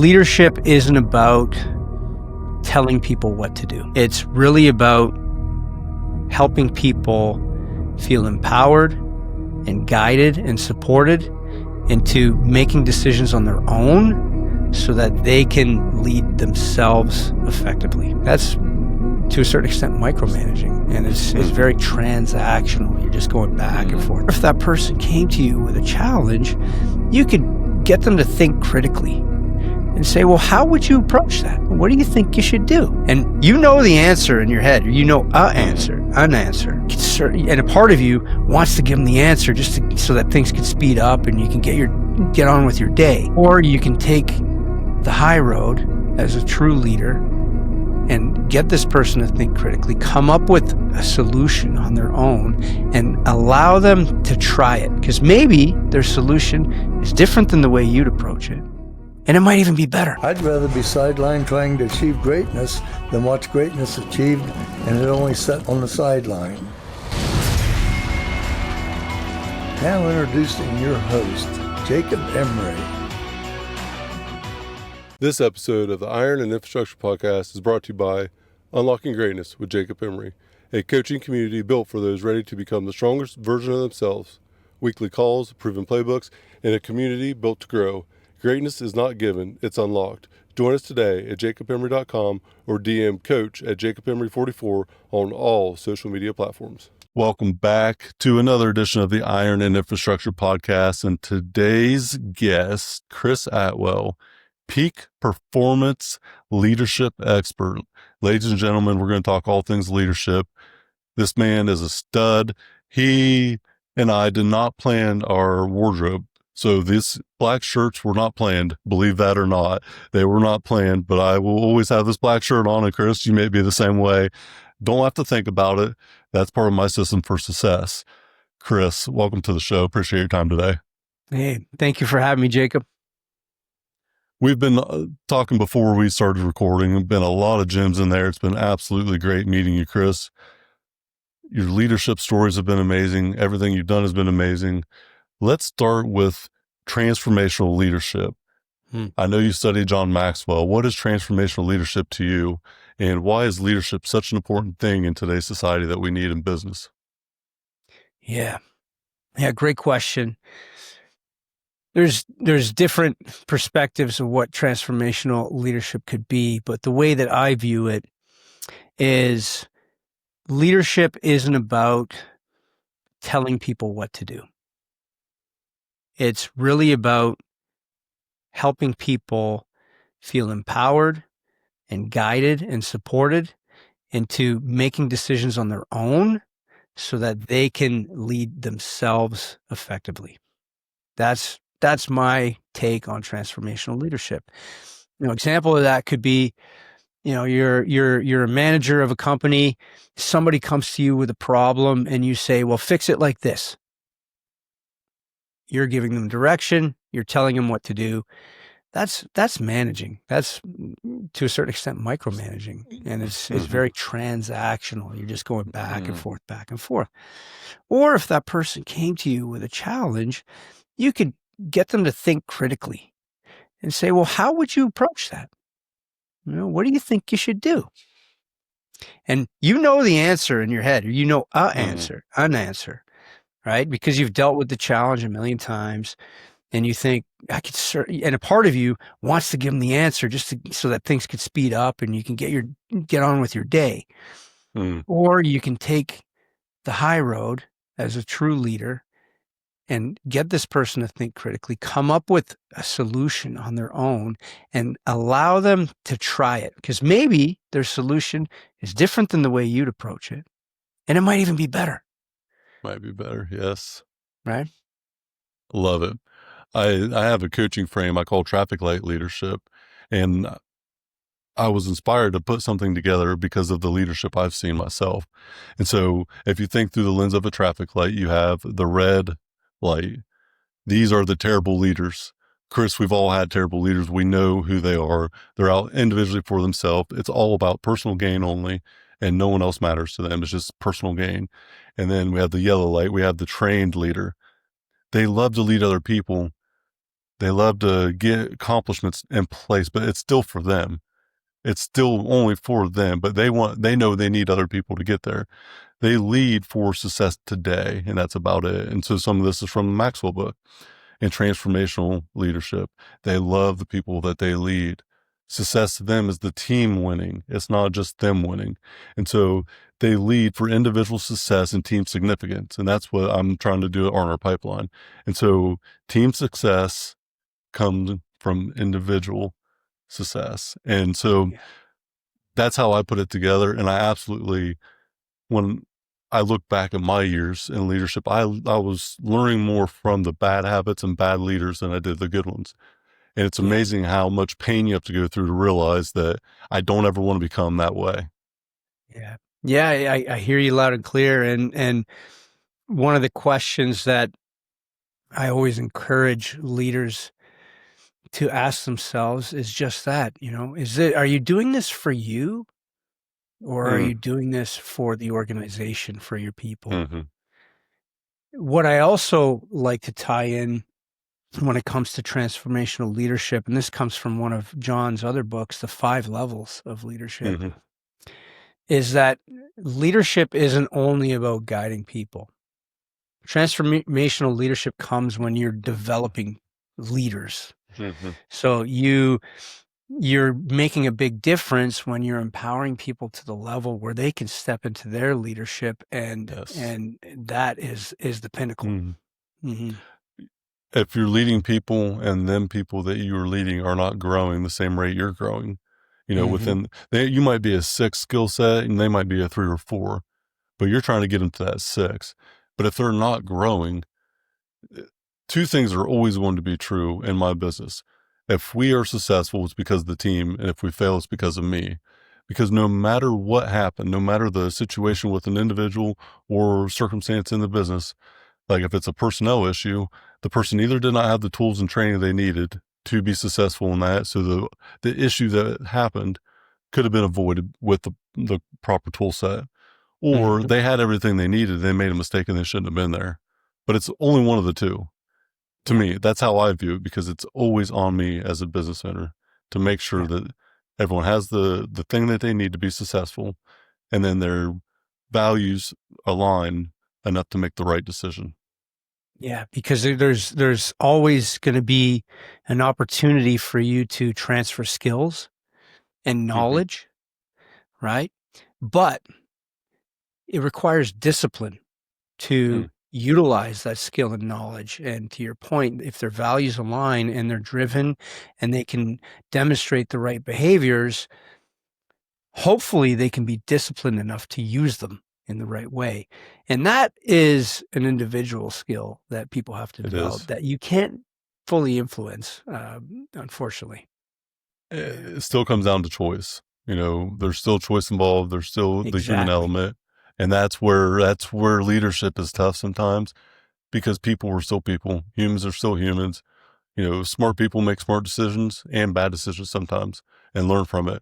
leadership isn't about telling people what to do. It's really about helping people feel empowered and guided and supported into making decisions on their own so that they can lead themselves effectively. That's, to a certain extent, micromanaging, and it's very transactional. You're just going back and forth. If that person came to you with a challenge, you could get them to think critically and say, well, how would you approach that? What do you think you should do? And you know the answer in your head. You know an answer. And a part of you wants to give them the answer just so that things can speed up and you can get on with your day. Or you can take the high road as a true leader and get this person to think critically, come up with a solution on their own, and allow them to try it. Because maybe their solution is different than the way you'd approach it. And it might even be better. I'd rather be sidelined trying to achieve greatness than watch greatness achieved and it only set on the sideline. Now introducing your host, Jacob Emery. This episode of the Iron and Infrastructure Podcast is brought to you by Unlocking Greatness with Jacob Emery, a coaching community built for those ready to become the strongest version of themselves. Weekly calls, proven playbooks, and a community built to grow. Greatness is not given, it's unlocked. Join us today at jacobemery.com or DM coach at jacobemery44 on all social media platforms. Welcome back to another edition of the Iron and Infrastructure Podcast. And today's guest, Chris Atwell, peak performance leadership expert. Ladies and gentlemen, we're going to talk all things leadership. This man is a stud. He and I did not plan our wardrobe. So these black shirts were not planned, believe that or not. They were not planned, but I will always have this black shirt on. And Chris, you may be the same way. Don't have to think about it. That's part of my system for success. Chris, welcome to the show. Appreciate your time today. Hey, thank you for having me, Jacob. We've been talking before we started recording. There've been a lot of gems in there. It's been absolutely great meeting you, Chris. Your leadership stories have been amazing. Everything you've done has been amazing. Let's start with transformational leadership. I know you studied John Maxwell. What is transformational leadership to you? And why is leadership such an important thing in today's society that we need in business? Yeah, great question. There's different perspectives of what transformational leadership could be, but the way that I view it is leadership isn't about telling people what to do. It's really about helping people feel empowered and guided and supported into making decisions on their own so that they can lead themselves effectively. That's my take on transformational leadership. Example of that could be, you're a manager of a company, somebody comes to you with a problem and you say, well, fix it like this. You're giving them direction. You're telling them what to do. That's managing. That's, to a certain extent, micromanaging. And it's very transactional. You're just going back and forth. Or if that person came to you with a challenge, you could get them to think critically and say, well, how would you approach that? What do you think you should do? And you know the answer in your head. You know an answer. Right? Because you've dealt with the challenge a million times and you think, and a part of you wants to give them the answer just so that things could speed up and you can get on with your day. Or you can take the high road as a true leader and get this person to think critically, come up with a solution on their own and allow them to try it. Because maybe their solution is different than the way you'd approach it. And it might even be better. Might be better, yes. Right? Love it. I have a coaching frame I call traffic light leadership, and I was inspired to put something together because of the leadership I've seen myself. And so if you think through the lens of a traffic light, you have the red light. These are the terrible leaders. Chris, we've all had terrible leaders. We know who they are. They're out individually for themselves. It's all about personal gain only, and no one else matters to them. It's just personal gain. And then we have the yellow light. We have the trained leader. They love to lead other people. They love to get accomplishments in place, but it's still for them. It's still only for them, but they know they need other people to get there. They lead for success today, and that's about it. And so some of this is from the Maxwell book. And transformational leadership, they love the people that they lead. Success to them is the team winning. It's not just them winning. And so they lead for individual success and team significance. And that's what I'm trying to do on our pipeline. And so team success comes from individual success. And so that's how I put it together. And I absolutely, when I look back at my years in leadership, I was learning more from the bad habits and bad leaders than I did the good ones. And it's amazing how much pain you have to go through to realize that I don't ever want to become that way. Yeah. Yeah. I hear you loud and clear. And one of the questions that I always encourage leaders to ask themselves is just that, are you doing this for you, or are you doing this for the organization, for your people? Mm-hmm. What I also like to tie in when it comes to transformational leadership, and this comes from one of John's other books, The 5 Levels of Leadership, is that leadership isn't only about guiding people. Transformational leadership comes when you're developing leaders. So you're making a big difference when you're empowering people to the level where they can step into their leadership, and that is the pinnacle. If you're leading people and them people that you are leading are not growing the same rate you're growing, within you might be a 6 skill set and they might be a 3 or 4, but you're trying to get them to that 6. But if they're not growing, 2 things are always going to be true in my business. If we are successful, it's because of the team. And if we fail, it's because of me. Because no matter what happened, no matter the situation with an individual or circumstance in the business, like if it's a personnel issue, the person either did not have the tools and training they needed to be successful in that. So the issue that happened could have been avoided with the proper tool set, or they had everything they needed. They made a mistake and they shouldn't have been there. But it's only one of the two. To me, that's how I view it, because it's always on me as a business owner to make sure that everyone has the thing that they need to be successful, and then their values align enough to make the right decision. Yeah, because there's always going to be an opportunity for you to transfer skills and knowledge, right? But it requires discipline to utilize that skill and knowledge. And to your point, if their values align and they're driven and they can demonstrate the right behaviors, hopefully they can be disciplined enough to use them in the right way. And that is an individual skill that people have to develop that you can't fully influence, unfortunately. It still comes down to choice. There's still choice involved. There's still the human element. And that's where leadership is tough sometimes, because people are still people. Humans are still humans. Smart people make smart decisions and bad decisions sometimes and learn from it.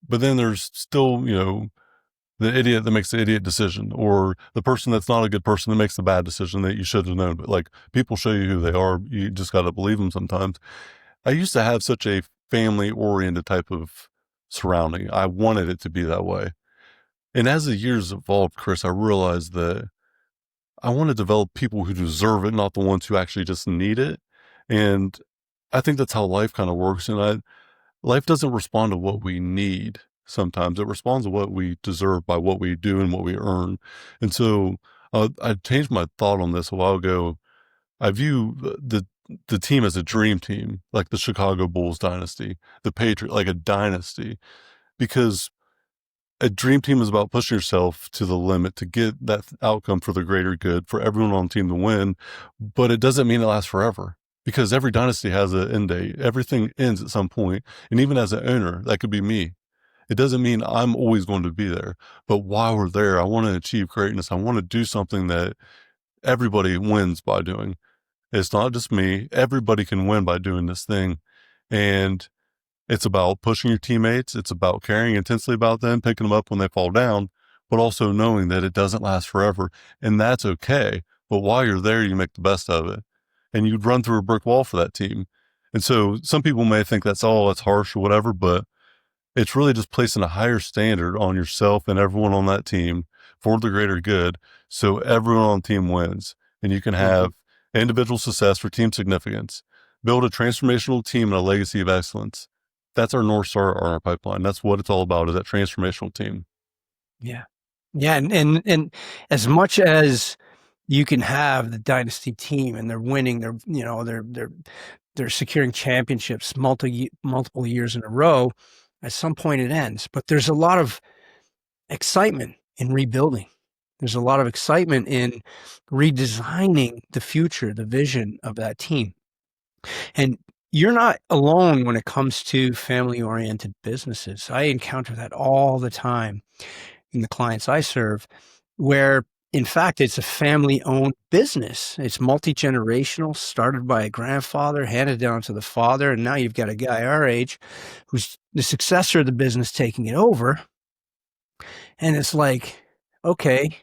But then there's still, the idiot that makes the idiot decision, or the person that's not a good person that makes the bad decision that you should have known. But like, people show you who they are. You just got to believe them sometimes. I used to have such a family oriented type of surrounding. I wanted it to be that way. And as the years evolved, Chris, I realized that I want to develop people who deserve it, not the ones who actually just need it. And I think that's how life kind of works. And life doesn't respond to what we need. Sometimes it responds to what we deserve by what we do and what we earn. And so I changed my thought on this a while ago. I view the team as a dream team, like the Chicago Bulls dynasty, the Patriot, like a dynasty, because a dream team is about pushing yourself to the limit to get that outcome for the greater good, for everyone on the team to win. But it doesn't mean it lasts forever, because every dynasty has an end date. Everything ends at some point. And even as an owner, that could be me. It doesn't mean I'm always going to be there. But while we're there, I want to achieve greatness. I want to do something that everybody wins by doing. It's not just me. Everybody can win by doing this thing. And it's about pushing your teammates. It's about caring intensely about them, picking them up when they fall down, but also knowing that it doesn't last forever. And that's okay. But while you're there, you make the best of it. And you'd run through a brick wall for that team. And so some people may think that's harsh or whatever, but it's really just placing a higher standard on yourself and everyone on that team for the greater good. So everyone on the team wins, and you can have individual success for team significance, build a transformational team and a legacy of excellence. That's our North Star on our pipeline. That's what it's all about, is that transformational team. Yeah. Yeah. And as much as you can have the dynasty team and they're winning, they're securing championships multiple years in a row, at some point it ends. But there's a lot of excitement in rebuilding. There's a lot of excitement in redesigning the future, the vision of that team. And you're not alone when it comes to family-oriented businesses. I encounter that all the time in the clients I serve, where in fact, it's a family-owned business. It's multi-generational, started by a grandfather, handed down to the father, and now you've got a guy our age who's the successor of the business taking it over. And it's like, okay,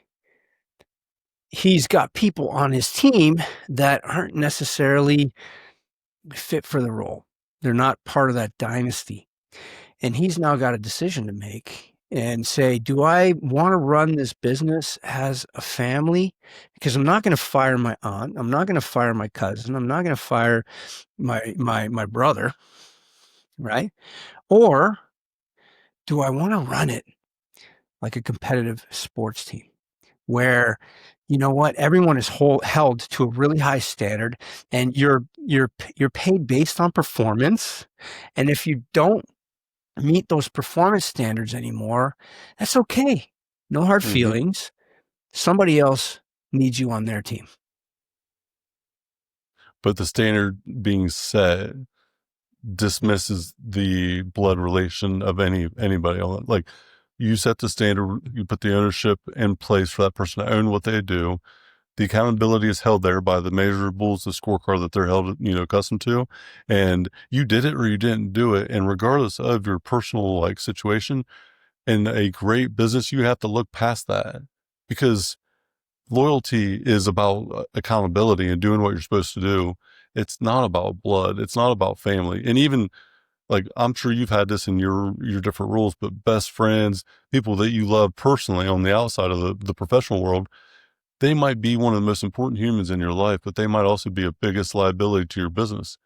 he's got people on his team that aren't necessarily fit for the role. They're not part of that dynasty. And he's now got a decision to make and say, do I want to run this business as a family? Because I'm not going to fire my aunt. I'm not going to fire my cousin. I'm not going to fire my brother, right? Or do I want to run it like a competitive sports team where, you know what, everyone is held to a really high standard, and you're paid based on performance. And if you don't meet those performance standards anymore, that's okay. No hard feelings. Somebody else needs you on their team. But the standard being set dismisses the blood relation of anybody on it. Like, you set the standard, you put the ownership in place for that person to own what they do. The accountability is held there by the measurables, the scorecard that they're held, accustomed to. And you did it or you didn't do it. And regardless of your personal situation, in a great business, you have to look past that, because loyalty is about accountability and doing what you're supposed to do. It's not about blood. It's not about family. And even, like, I'm sure you've had this in your different roles, but best friends, people that you love personally on the outside of the professional world, they might be one of the most important humans in your life, but they might also be a biggest liability to your business.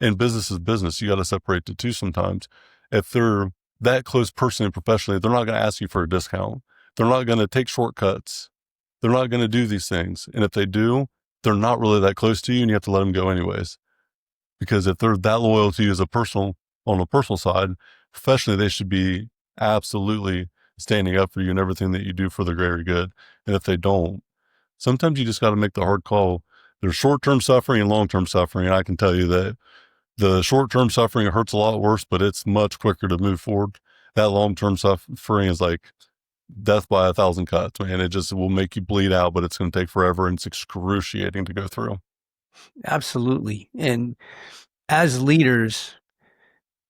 And business is business. You got to separate the two sometimes. If they're that close personally and professionally, they're not going to ask you for a discount. They're not going to take shortcuts. They're not going to do these things. And if they do, they're not really that close to you, and you have to let them go anyways. Because if they're that loyal to you on a personal side, professionally, they should be absolutely standing up for you and everything that you do for the greater good. And if they don't, sometimes you just got to make the hard call. There's short-term suffering and long-term suffering. And I can tell you that the short-term suffering hurts a lot worse, but it's much quicker to move forward. That long-term suffering is like death by 1,000 cuts, man. It just will make you bleed out, but it's going to take forever, and it's excruciating to go through. Absolutely. And as leaders,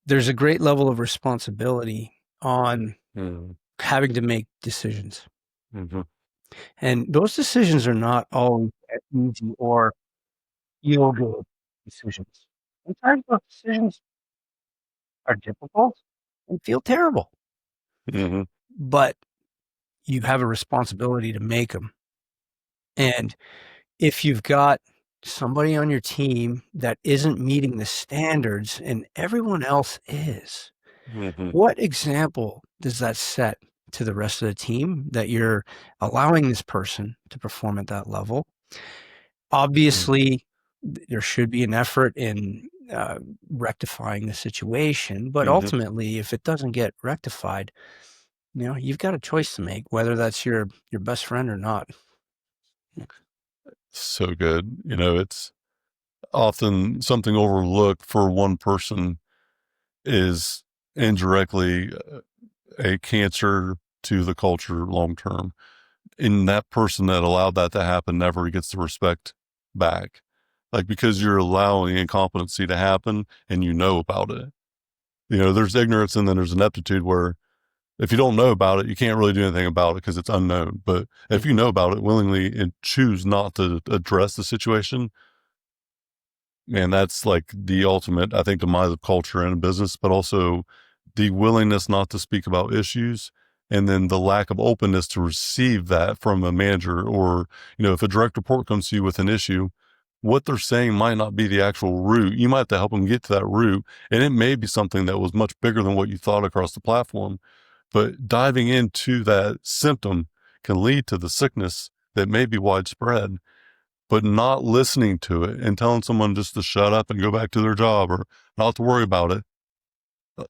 there's a great level of responsibility on having to make decisions. And those decisions are not always easy or feel-good decisions. Sometimes those decisions are difficult and feel terrible. But you have a responsibility to make them. And if you've got somebody on your team that isn't meeting the standards and everyone else is, what example does that set to the rest of the team, that you're allowing this person to perform at that level? Obviously, there should be an effort in rectifying the situation, but ultimately, if it doesn't get rectified, you've got a choice to make, whether that's your best friend or not. So good. It's often something overlooked for one person is indirectly a cancer to the culture long term. And that person that allowed that to happen never gets the respect back. Like, because you're allowing incompetency to happen and you know about it. There's ignorance and then there's ineptitude, where if you don't know about it, you can't really do anything about it because it's unknown. But if you know about it willingly and choose not to address the situation, And that's like the ultimate, I think, demise of culture in a business, but also the willingness not to speak about issues. And then the lack of openness to receive that from a manager, or, if a direct report comes to you with an issue, what they're saying might not be the actual root. You might have to help them get to that root. And it may be something that was much bigger than what you thought across the platform. But diving into that symptom can lead to the sickness that may be widespread. But not listening to it and telling someone just to shut up and go back to their job or not to worry about it.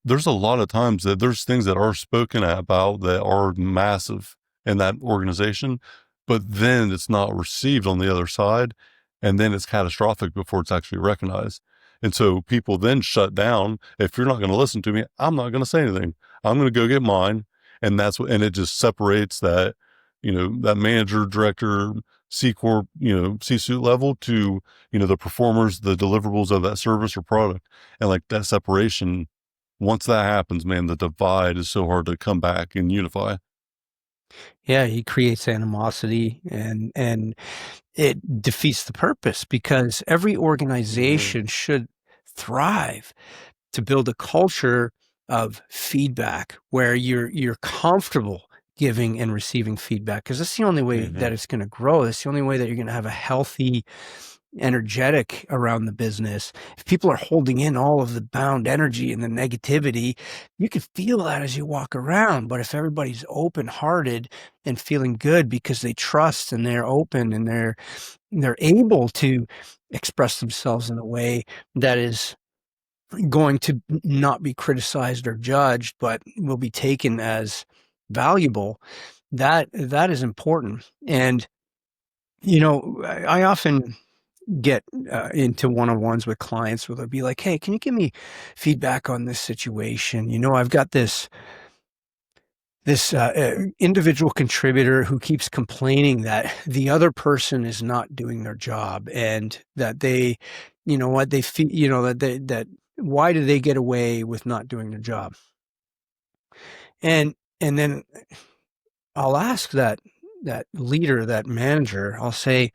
There's a lot of times that there's things that are spoken about that are massive in that organization, but then it's not received on the other side. And then it's catastrophic before it's actually recognized. And so people then shut down. If you're not going to listen to me, I'm not going to say anything. I'm going to go get mine. And and it just separates that, that manager, director, C Corp, C-suite level to, the performers, the deliverables of that service or product. And like that separation, once that happens, man, the divide is so hard to come back and unify. Yeah, he creates animosity, and it defeats the purpose, because every organization should thrive to build a culture of feedback where you're comfortable giving and receiving feedback, because that's the only way that it's going to grow. That's the only way that you're going to have a healthy, energetic around the business. If people are holding in all of the bound energy and the negativity, you can feel that as you walk around. But if everybody's open-hearted and feeling good because they trust and they're open and they're able to express themselves in a way that is going to not be criticized or judged, but will be taken as valuable, that is important. And I often get into one-on-ones with clients where they'll be like, hey, can you give me feedback on this situation? I've got this individual contributor who keeps complaining that the other person is not doing their job, and that they feel, that why do they get away with not doing their job? And then I'll ask that leader, that manager, I'll say,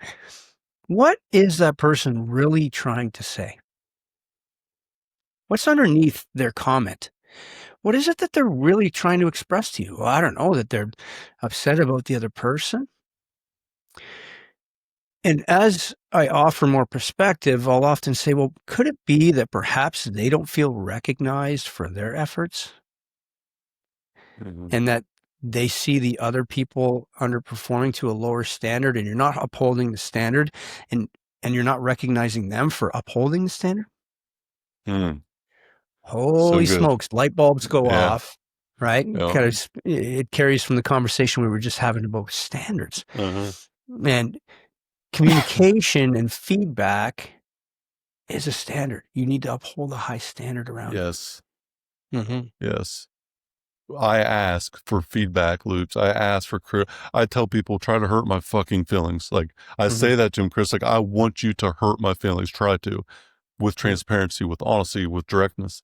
what is that person really trying to say? What's underneath their comment? What is it that they're really trying to express to you? Well, I don't know, that they're upset about the other person. And as I offer more perspective, I'll often say, well, could it be that perhaps they don't feel recognized for their efforts? And that they see the other people underperforming to a lower standard, and you're not upholding the standard, and you're not recognizing them for upholding the standard? Holy smokes, light bulbs go off, right? Because it carries from the conversation we were just having about standards. And communication and feedback is a standard. You need to uphold a high standard around it. Yes. I ask for feedback loops. I ask for, I tell people, try to hurt my fucking feelings. Like I say that to him, Chris, like I want you to hurt my feelings. Try to, with transparency, with honesty, with directness,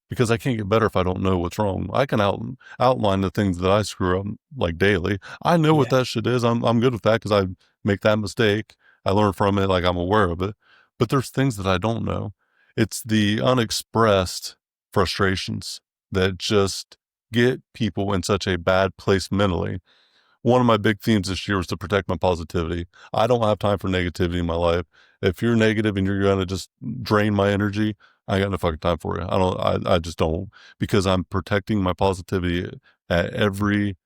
because I can't get better if I don't know what's wrong. I can outline the things that I screw up like daily. I know what that shit is. I'm good with that because I make that mistake. I learn from it. Like I'm aware of it, but there's things that I don't know. It's the unexpressed frustrations that just get people in such a bad place mentally. One of my big themes this year was to protect my positivity. I don't have time for negativity in my life. If you're negative and you're going to just drain my energy, I got no fucking time for you. I just don't, because I'm protecting my positivity at every,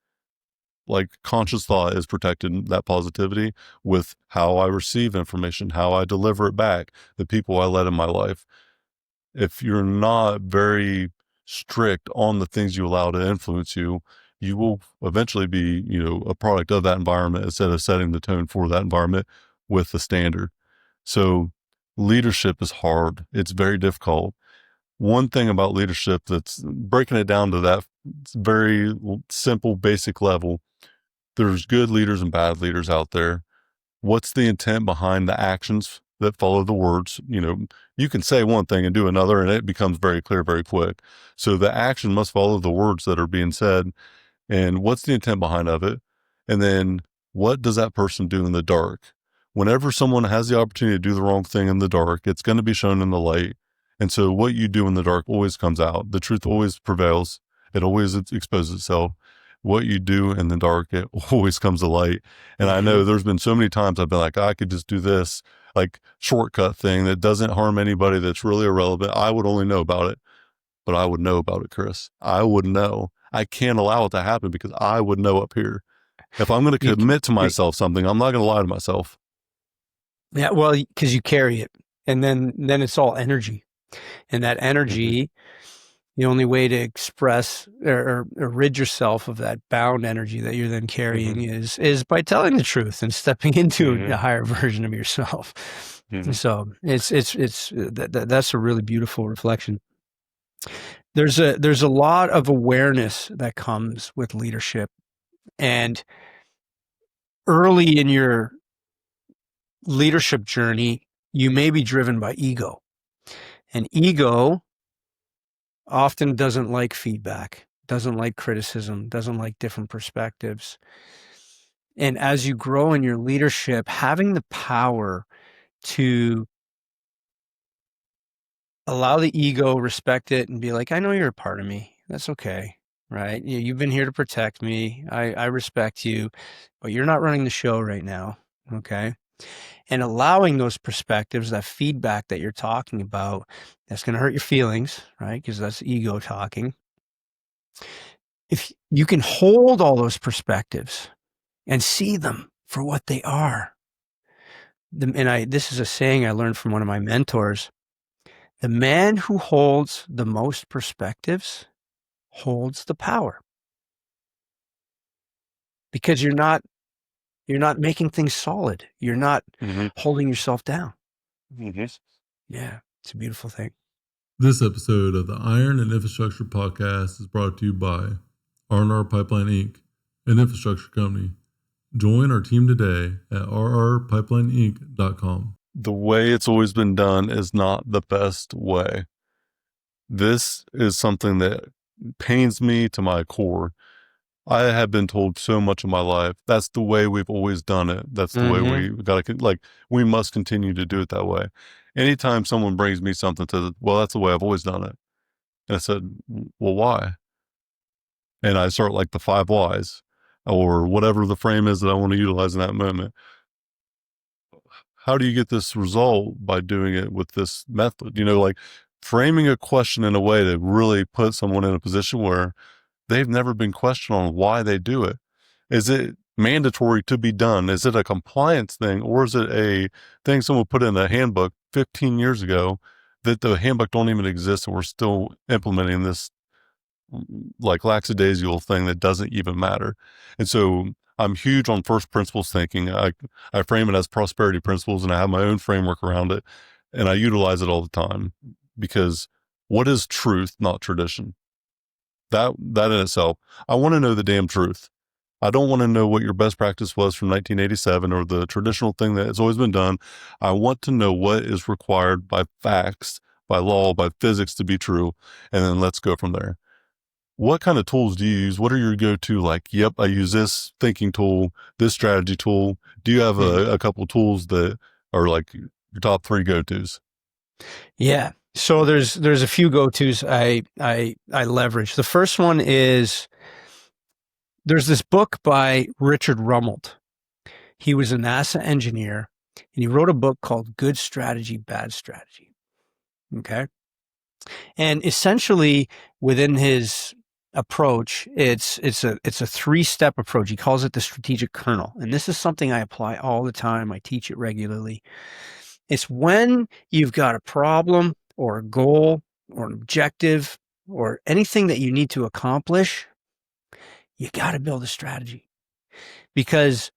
like, conscious thought is protected, that positivity, with how I receive information, how I deliver it back, the people I let in my life. If you're not very strict on the things you allow to influence you, you will eventually be, a product of that environment instead of setting the tone for that environment with the standard. So leadership is hard. It's very difficult. One thing about leadership, that's breaking it down to that very simple, basic level, there's good leaders and bad leaders out there. What's the intent behind the actions that follow the words? You can say one thing and do another, and it becomes very clear very quick. So the action must follow the words that are being said. And what's the intent behind of it? And then what does that person do in the dark? whenever someone has the opportunity to do the wrong thing in the dark, it's going to be shown in the light. And so what you do in the dark always comes out. The truth always prevails. It always exposes itself. What you do in the dark, it always comes to light. And I know there's been so many times I've been like, I could just do this like shortcut thing that doesn't harm anybody, that's really irrelevant. I would only know about it, but I would know about it, Chris. I would know. I can't allow it to happen because I would know up here. If I'm going to commit to myself something, I'm not going to lie to myself. Yeah, well, because you carry it, and then it's all energy, and that energy, the only way to express or rid yourself of that bound energy that you're then carrying is by telling the truth and stepping into a higher version of yourself. So that's a really beautiful reflection. There's a lot of awareness that comes with leadership, and early in your leadership journey, you may be driven by ego, and ego often doesn't like feedback, doesn't like criticism, doesn't like different perspectives. And as you grow in your leadership, having the power to allow the ego, respect it, and be like, I know you're a part of me. That's okay. Right? You've been here to protect me. I respect you, but you're not running the show right now. Okay. And allowing those perspectives, that feedback that you're talking about, that's going to hurt your feelings, right? Because that's ego talking. If you can hold all those perspectives and see them for what they are. This is a saying I learned from one of my mentors. The man who holds the most perspectives holds the power. Because you're not making things solid. You're not holding yourself down. Yeah, it's a beautiful thing. This episode of the Iron and Infrastructure Podcast is brought to you by R&R Pipeline Inc., an infrastructure company. Join our team today at rrpipelineinc.com. The way it's always been done is not the best way. This is something that pains me to my core. I have been told so much of my life, that's the way we've always done it. That's the way we got to, we must continue to do it that way. Anytime someone brings me something well, that's the way I've always done it. And I said, well, why? And I start like the 5 whys or whatever the frame is that I want to utilize in that moment. How do you get this result? By doing it with this method, framing a question in a way to really put someone in a position where they've never been questioned on why they do it. Is it mandatory to be done? Is it a compliance thing, or is it a thing someone put in a handbook 15 years ago that the handbook don't even exist and we're still implementing this like lackadaisical thing that doesn't even matter? And so I'm huge on first principles thinking. I frame it as prosperity principles, and I have my own framework around it, and I utilize it all the time because what is truth, not tradition? That in itself, I want to know the damn truth. I don't want to know what your best practice was from 1987 or the traditional thing that has always been done. I want to know what is required by facts, by law, by physics to be true. And then let's go from there. What kind of tools do you use? What are your go-to? Like, yep, I use this thinking tool, this strategy tool. Do you have a couple tools that are like your top 3 go-tos? Yeah. So there's a few go-tos I leverage. The first one is, there's this book by Richard Rumelt. He was a NASA engineer, and he wrote a book called Good Strategy, Bad Strategy. Okay. And essentially within his approach, it's a 3-step approach. He calls it the strategic kernel. And this is something I apply all the time. I teach it regularly. It's when you've got a problem or a goal or an objective or anything that you need to accomplish, you got to build a strategy. Because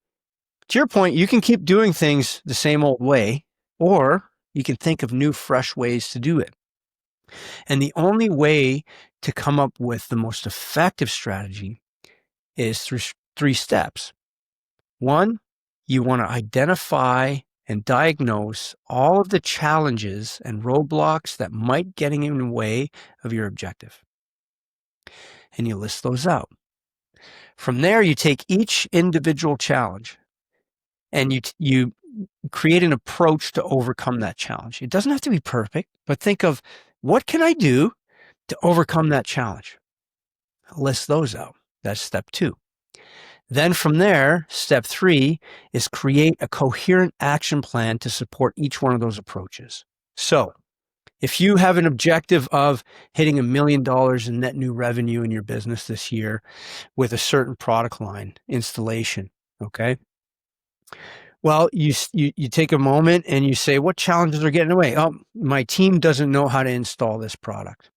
to your point, you can keep doing things the same old way, or you can think of new, fresh ways to do it. And the only way to come up with the most effective strategy is through 3 steps. 1, you want to identify and diagnose all of the challenges and roadblocks that might get in the way of your objective. And you list those out. From there, you take each individual challenge and you create an approach to overcome that challenge. It doesn't have to be perfect, but think of, what can I do to overcome that challenge? List those out. That's step 2. Then from there, step 3 is create a coherent action plan to support each one of those approaches. So if you have an objective of hitting $1 million in net new revenue in your business this year with a certain product line installation, okay? Well, you take a moment and you say, what challenges are getting in the way? Oh, my team doesn't know how to install this product.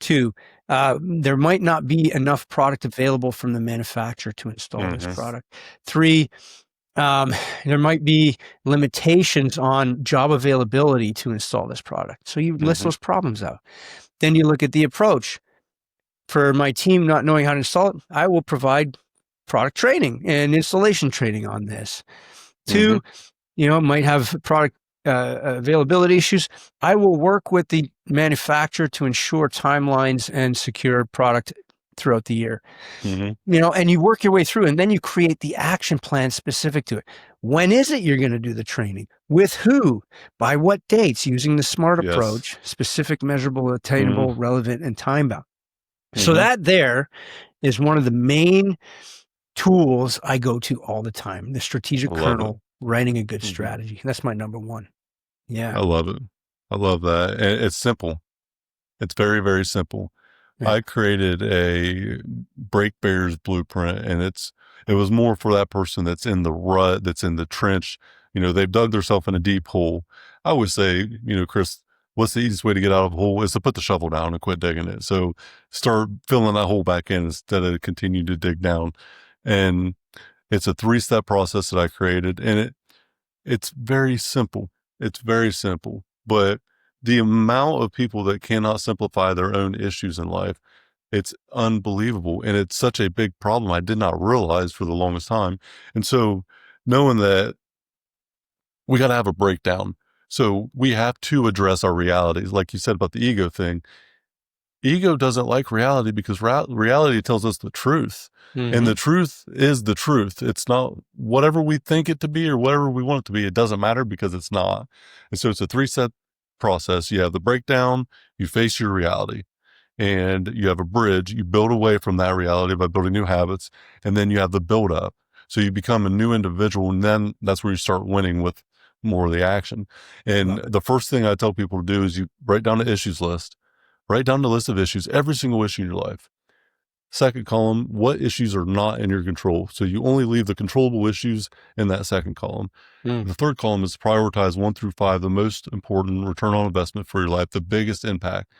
2, there might not be enough product available from the manufacturer to install this product. 3, there might be limitations on job availability to install this product. So you list those problems out. Then you look at the approach. For my team not knowing how to install it, I will provide product training and installation training on this. 2, might have product availability issues. I will work with the manufacturer to ensure timelines and secure product throughout the year. And you work your way through, and then you create the action plan specific to it. When is it you're going to do the training? With who? By what dates? Using the SMART approach: specific, measurable, attainable, relevant, and time-bound. So that there is one of the main tools I go to all the time. The strategic kernel, writing a good strategy. That's my number 1. Yeah. I love it. I love that. And it's simple. It's very, very simple. Yeah. I created a Break Barriers blueprint, and it was more for that person that's in the rut, that's in the trench. They've dug themselves in a deep hole. I always say, Chris, what's the easiest way to get out of a hole is to put the shovel down and quit digging it. So start filling that hole back in instead of continue to dig down. And it's a 3-step process that I created, and it's very simple. It's very simple, but the amount of people that cannot simplify their own issues in life, it's unbelievable. And it's such a big problem I did not realize for the longest time. And so knowing that we got to have a breakdown. So we have to address our realities. Like you said about the ego thing, ego doesn't like reality because reality tells us the truth. And the truth is the truth. It's not whatever we think it to be or whatever we want it to be. It doesn't matter because it's not. And so it's a 3-step process. You have the breakdown, you face your reality, and you have a bridge. You build away from that reality by building new habits, and then you have the build up. So you become a new individual, and then that's where you start winning with more of the action. And the first thing I tell people to do is you write down the issues list. Write down the list of issues, every single issue in your life. Second column, what issues are not in your control? So you only leave the controllable issues in that second column. The third column is prioritize 1 through 5, the most important return on investment for your life, the biggest impact.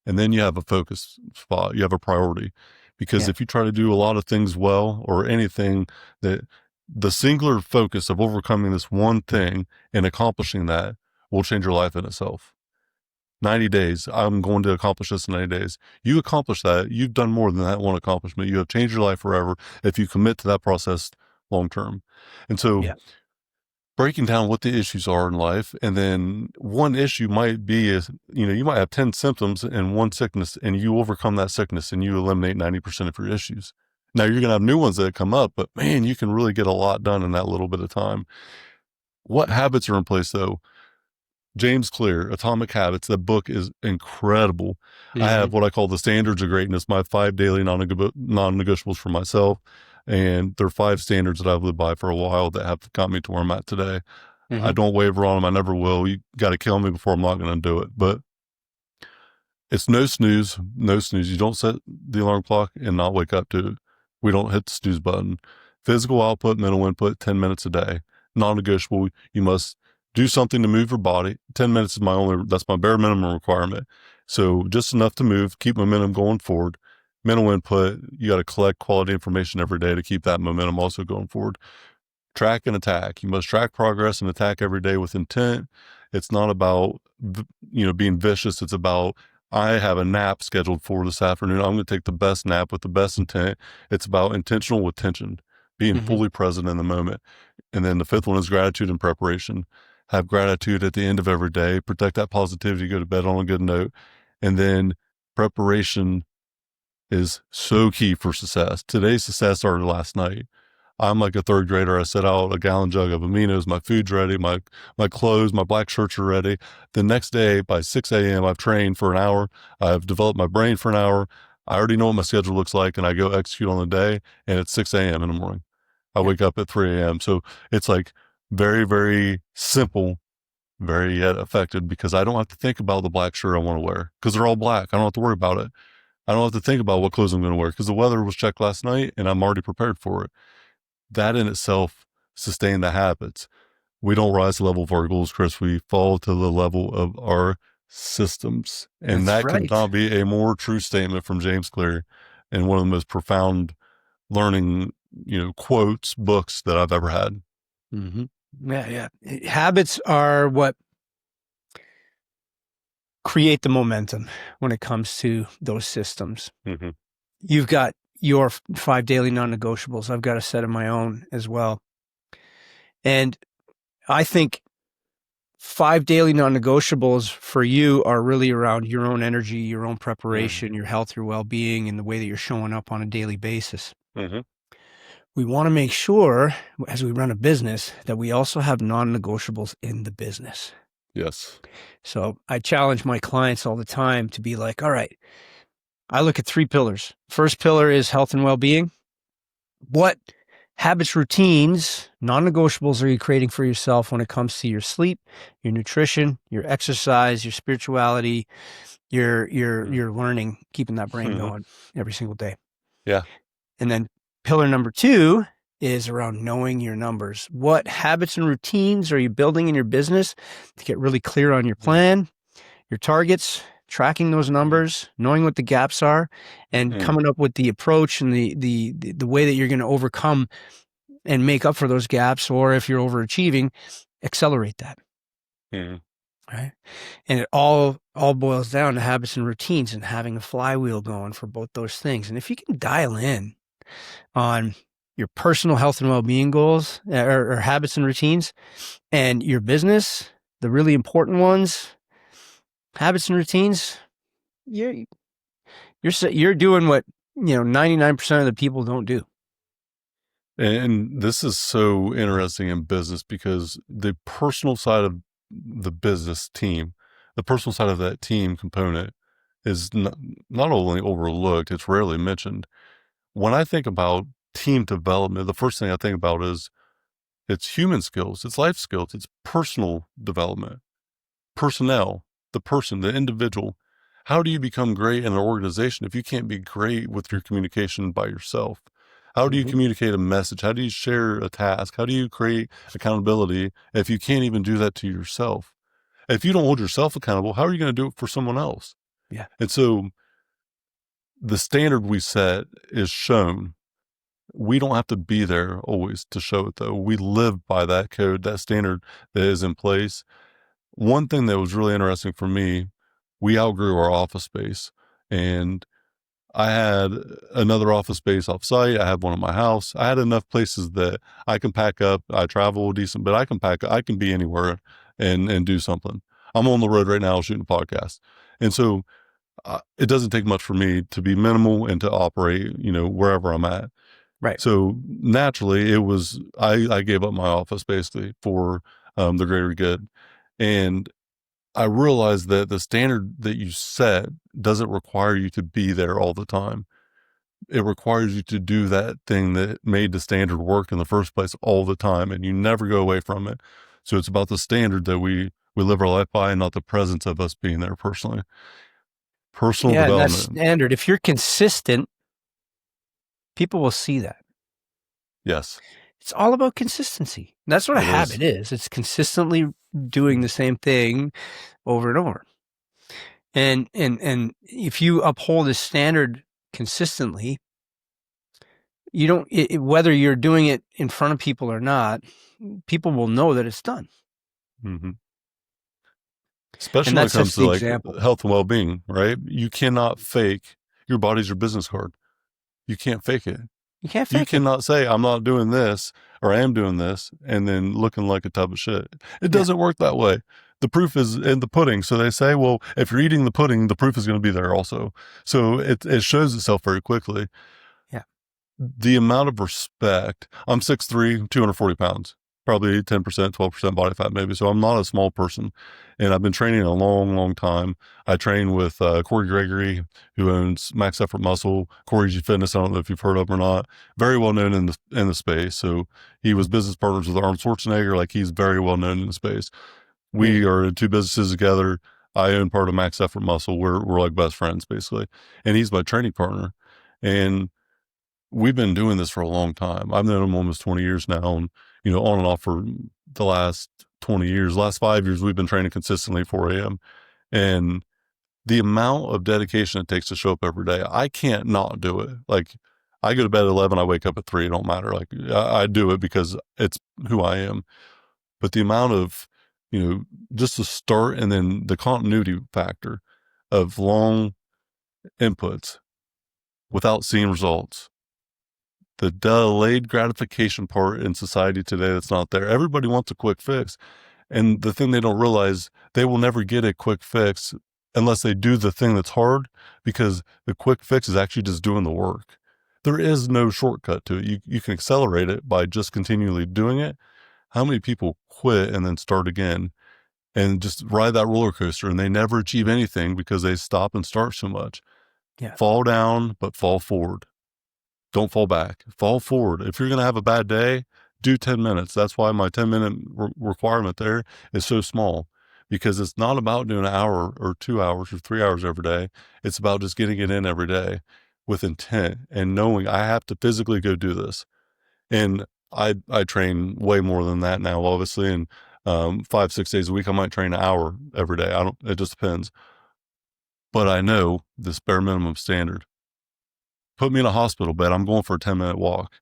And then you have a focus spot. You have a priority. Because if you try to do a lot of things well or anything, that the singular focus of overcoming this one thing and accomplishing that will change your life in itself. 90 days. I'm going to accomplish this in 90 days. You accomplish that. You've done more than that one accomplishment. You have changed your life forever if you commit to that process long term. And so breaking down what the issues are in life, and then one issue might be is, you might have 10 symptoms and one sickness, and you overcome that sickness and you eliminate 90% of your issues. Now you're going to have new ones that come up, but man, you can really get a lot done in that little bit of time. What habits are in place though? James Clear, Atomic Habits, that book is incredible. I have what I call the standards of greatness, my 5 daily non-negotiables for myself. And there are 5 standards that I've lived by for a while that have got me to where I'm at today. I don't waver on them. I never will. You got to kill me before I'm not going to do it. But it's no snooze, no snooze. You don't set the alarm clock and not wake up to it. We don't hit the snooze button. Physical output, mental input, 10 minutes a day. Non-negotiable. You must do something to move your body. 10 minutes is that's my bare minimum requirement. So just enough to move, keep momentum going forward. Mental input, you got to collect quality information every day to keep that momentum also going forward. Track and attack. You must track progress and attack every day with intent. It's not about, being vicious. It's about, I have a nap scheduled for this afternoon. I'm going to take the best nap with the best intent. It's about intentional attention, being fully present in the moment. And then the 5th one is gratitude and preparation. Have gratitude at the end of every day, protect that positivity, go to bed on a good note. And then preparation is so key for success. Today's success started last night. I'm like a third grader. I set out a gallon jug of aminos, my food's ready, my clothes, my black shirts are ready. The next day by 6 a.m., I've trained for an hour. I've developed my brain for an hour. I already know what my schedule looks like, and I go execute on the day, and it's 6 a.m. in the morning. I wake up at 3 a.m. So it's like very, very simple, very yet effective, because I don't have to think about the black shirt I want to wear because they're all black. I don't have to worry about it. I don't have to think about what clothes I'm going to wear because the weather was checked last night and I'm already prepared for it. That in itself sustained the habits. We don't rise to the level of our goals, Chris. We fall to the level of our systems. And That's that could right. not be a more true statement from James Clear, and one of the most profound learning, quotes, books that I've ever had. Mm-hmm. Yeah. Habits are what create the momentum when it comes to those systems. Mm-hmm. You've got your 5 daily non-negotiables. I've got a set of my own as well. And I think 5 daily non-negotiables for you are really around your own energy, your own preparation, your health, your well-being, and the way that you're showing up on a daily basis. Mm-hmm. We want to make sure as we run a business that we also have non-negotiables in the business. Yes. So I challenge my clients all the time to be like, all right, I look at 3 pillars. First pillar is health and well-being. What habits, routines, non-negotiables are you creating for yourself when it comes to your sleep, your nutrition, your exercise, your spirituality, your learning, keeping that brain going every single day? Yeah. And then pillar number 2 is around knowing your numbers. What habits and routines are you building in your business to get really clear on your plan, your targets, tracking those numbers, knowing what the gaps are, and coming up with the approach and the way that you're going to overcome and make up for those gaps, or if you're overachieving, accelerate that. Right? And it all boils down to habits and routines and having a flywheel going for both those things. And if you can dial in on your personal health and well-being goals or habits and routines, and your business, the really important ones, habits and routines, you're doing what 99% of the people don't do. And this is so interesting in business because the personal side of the business team, the personal side of that team component is not only overlooked, it's rarely mentioned. When I think about team development, the first thing I think about is it's human skills, it's life skills, it's personal development, personnel, the person, the individual. How do you become great in an organization if you can't be great with your communication by yourself? How do you communicate a message? How do you share a task? How do you create accountability if you can't even do that to yourself? If you don't hold yourself accountable, how are you going to do it for someone else? Yeah. And so the standard we set is shown. We don't have to be there always to show it, though. We live by that code, that standard that is in place. One thing that was really interesting for me, we outgrew our office space, and I had another office space off site. I had one at my house. I had enough places that I can pack up. I travel decent, but I can be anywhere and do something. I'm on the road right now shooting a podcast. And so it doesn't take much for me to be minimal and to operate, wherever I'm at. Right. So naturally it was, I gave up my office basically for the greater good. And I realized that the standard that you set doesn't require you to be there all the time. It requires you to do that thing that made the standard work in the first place all the time, and you never go away from it. So it's about the standard that we live our life by, and not the presence of us being there personally. Personal development. That's standard. If you're consistent, people will see that. Yes. It's all about consistency. That's what a habit is. It's consistently doing the same thing over and over. And if you uphold a standard consistently, you don't, whether you're doing it in front of people or not, people will know that it's done. Mm-hmm. Especially when it comes to like health and well-being, right? You cannot fake your body's your business card. You can't fake it. You can't fake it. You cannot say, I'm not doing this or I am doing this and then looking like a tub of shit. It doesn't work that way. The proof is in the pudding. So they say, well, if you're eating the pudding, the proof is going to be there also. So it shows itself very quickly. Yeah. the amount of respect. I'm 6'3", 240 pounds, probably 10%, 12% body fat maybe. So I'm not a small person. And I've been training a long, long time. I train with Corey Gregory, who owns Max Effort Muscle, Corey G Fitness. I don't know if you've heard of him or not. Very well known in the space. So he was business partners with Arnold Schwarzenegger. Like, he's very well known in the space. We are in two businesses together. I own part of Max Effort Muscle. We're like best friends, basically. And he's my training partner. And we've been doing this for a long time. I've known him almost 20 years now, and, on and off for the last 20 years. Last 5 years, we've been training consistently at 4 a.m. And the amount of dedication it takes to show up every day, I can't not do it. Like, I go to bed at 11, I wake up at 3, it don't matter. Like, I do it because it's who I am. But the amount of, just the start and then the continuity factor of long inputs without seeing results, the delayed gratification part in society today that's not there. Everybody wants a quick fix. And the thing they don't realize, they will never get a quick fix unless they do the thing that's hard, because the quick fix is actually just doing the work. There is no shortcut to it. You can accelerate it by just continually doing it. How many people quit and then start again and just ride that roller coaster, and they never achieve anything because they stop and start so much? Yeah. Fall down, but fall forward. Don't fall back. Fall forward. If you're going to have a bad day, do 10 minutes. That's why my 10-minute requirement there is so small, because it's not about doing an hour or 2 hours or 3 hours every day. It's about just getting it in every day with intent and knowing I have to physically go do this. And I train way more than that now, obviously. And 5-6 days a week, I might train an hour every day. It just depends. But I know this bare minimum standard. Put me in a hospital bed, I'm going for a 10-minute walk.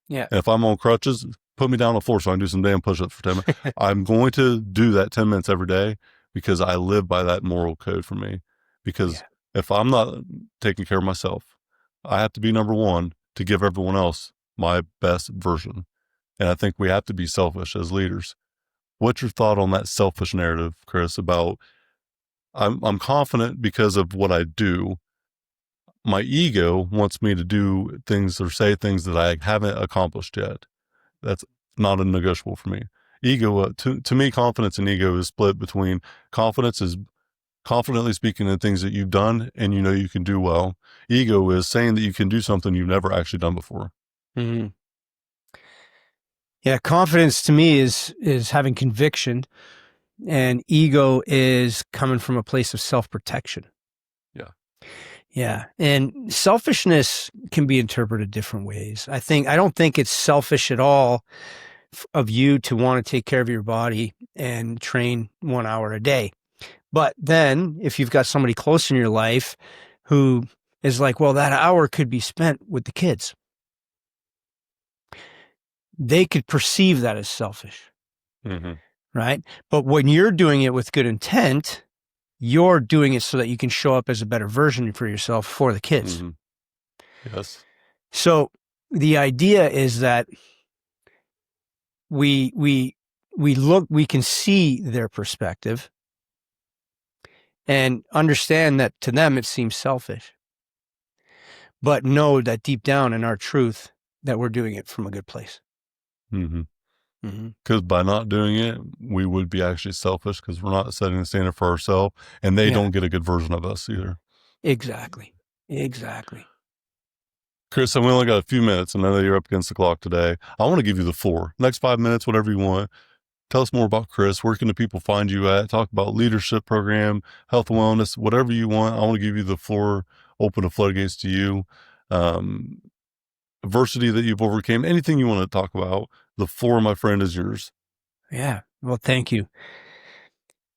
Yeah. And if I'm on crutches, put me down on the floor so I can do some damn push-ups for 10 minutes. I'm going to do that 10 minutes every day, because I live by that moral code for me. Because if I'm not taking care of myself, I have to be number one to give everyone else my best version. And I think we have to be selfish as leaders. What's your thought on that selfish narrative, Chris, about I'm confident because of what I do. My ego wants me to do things or say things that I haven't accomplished yet. That's not a negotiable for me. Ego, to me, confidence and ego is split between confidence is confidently speaking in things that you've done and you can do well. Ego is saying that you can do something you've never actually done before. Mm-hmm. Yeah, confidence to me is having conviction, and ego is coming from a place of self-protection. Yeah. And selfishness can be interpreted different ways. I don't think it's selfish at all of you to want to take care of your body and train 1 hour a day. But then if you've got somebody close in your life who is like, well, that hour could be spent with the kids, they could perceive that as selfish. Mm-hmm. Right? But when you're doing it with good intent, you're doing it so that you can show up as a better version for yourself for the kids. Mm-hmm. Yes. So the idea is that we can see their perspective and understand that to them it seems selfish, but know that deep down in our truth that we're doing it from a good place. Mm-hmm. Because by not doing it, we would be actually selfish, because we're not setting the standard for ourselves, and they don't get a good version of us either. Exactly. Chris, we only got a few minutes, and I know you're up against the clock today. I want to give you the floor. Next 5 minutes, whatever you want. Tell us more about Chris. Where can the people find you at? Talk about leadership program, health and wellness, whatever you want. I want to give you the floor, open the floodgates to you. Adversity that you've overcame, anything you want to talk about. The floor, my friend, is yours. Yeah. Well, thank you.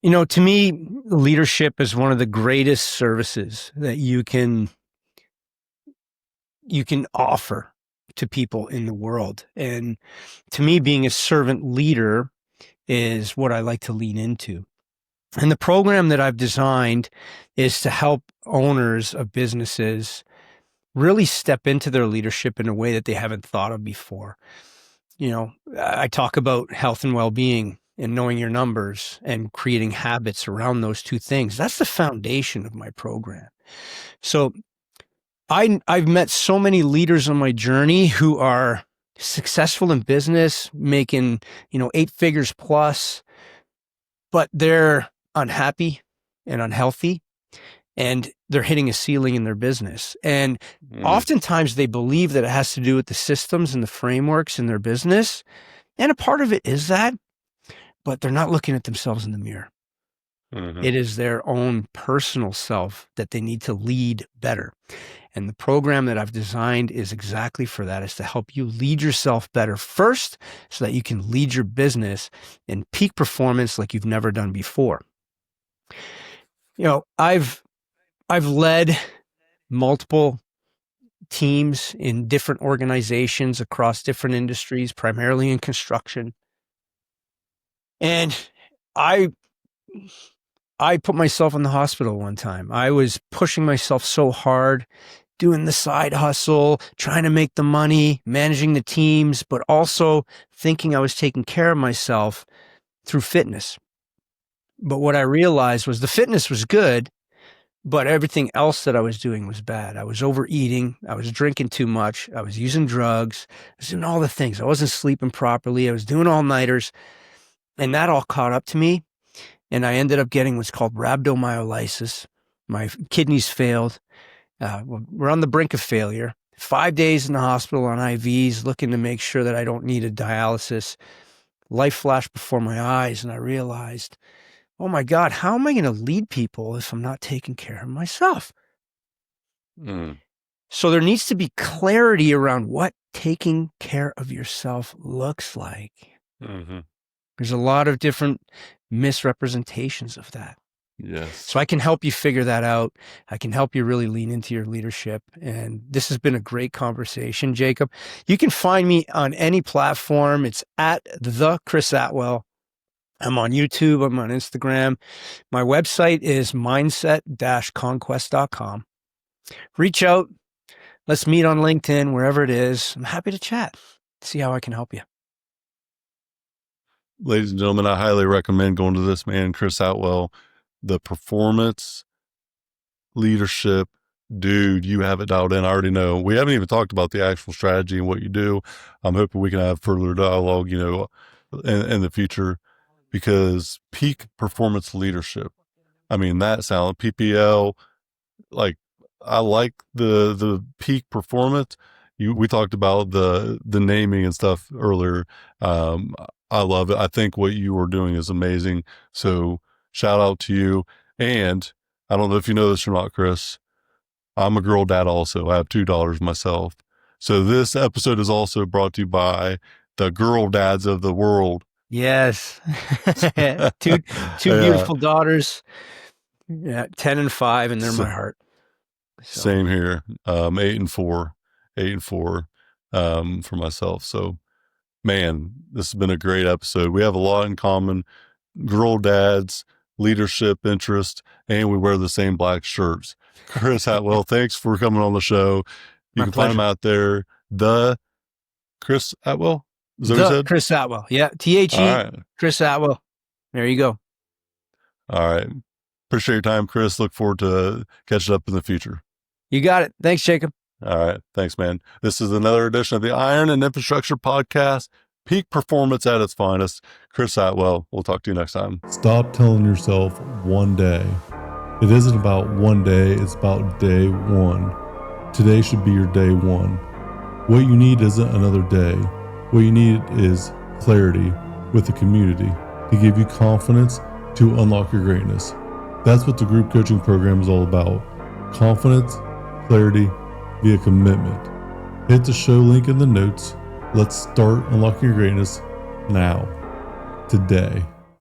To me, leadership is one of the greatest services that you can offer to people in the world. And to me, being a servant leader is what I like to lean into. And the program that I've designed is to help owners of businesses really step into their leadership in a way that they haven't thought of before. I talk about health and well-being and knowing your numbers and creating habits around those two things. That's the foundation of my program. So I've met so many leaders on my journey who are successful in business, making, 8 figures plus, but they're unhappy and unhealthy, and they're hitting a ceiling in their business. And oftentimes they believe that it has to do with the systems and the frameworks in their business. And a part of it is that, but they're not looking at themselves in the mirror. It is their own personal self that they need to lead better. And the program that I've designed is exactly for that, is to help you lead yourself better first so that you can lead your business in peak performance like you've never done before. I've led multiple teams in different organizations across different industries, primarily in construction. And I put myself in the hospital one time. I was pushing myself so hard, doing the side hustle, trying to make the money, managing the teams, but also thinking I was taking care of myself through fitness. But what I realized was the fitness was good, but everything else that I was doing was bad. I was overeating. I was drinking too much. I was using drugs. I was doing all the things. I wasn't sleeping properly. I was doing all-nighters. And that all caught up to me. And I ended up getting what's called rhabdomyolysis. My kidneys failed. We're on the brink of failure. 5 days in the hospital on IVs, looking to make sure that I don't need a dialysis. Life flashed before my eyes, and I realized, oh my God, how am I going to lead people if I'm not taking care of myself? So there needs to be clarity around what taking care of yourself looks like. There's a lot of different misrepresentations of that. Yes. So I can help you figure that out. I can help you really lean into your leadership. And this has been a great conversation, Jacob. You can find me on any platform. It's at the Chris Atwell. I'm on YouTube. I'm on Instagram. My website is mindset-conquest.com. Reach out. Let's meet on LinkedIn, wherever it is. I'm happy to chat, see how I can help you. Ladies and gentlemen, I highly recommend going to this man, Chris Atwell. The performance leadership, dude, you have it dialed in. I already know. We haven't even talked about the actual strategy and what you do. I'm hoping we can have further dialogue, in the future, because peak performance leadership, that sound PPL, like, I like the peak performance. We talked about the naming and stuff earlier. I love it. I think what you are doing is amazing. So shout out to you. And I don't know if you know this or not, Chris, I'm a girl dad also. I have 2 daughters myself. So this episode is also brought to you by the girl dads of the world. Yes. two beautiful daughters, 10 and 5, and they're my heart. So. Same here. 8 and 4 for myself. So, man, this has been a great episode. We have a lot in common: girl dads, leadership interest, and we wear the same black shirts. Chris Atwell, thanks for coming on the show. You can find him out there. The Chris Atwell? Is that what you said? Chris Atwell. Yeah. THE. Right. Chris Atwell. There you go. All right. Appreciate your time, Chris. Look forward to catching up in the future. You got it. Thanks, Jacob. All right. Thanks, man. This is another edition of the Iron and Infrastructure Podcast. Peak performance at its finest. Chris Atwell. We'll talk to you next time. Stop telling yourself one day. It isn't about one day. It's about day one. Today should be your day one. What you need isn't another day. What you need is clarity with the community to give you confidence to unlock your greatness. That's what the group coaching program is all about. Confidence, clarity, via commitment. Hit the show link in the notes. Let's start unlocking your greatness now, today.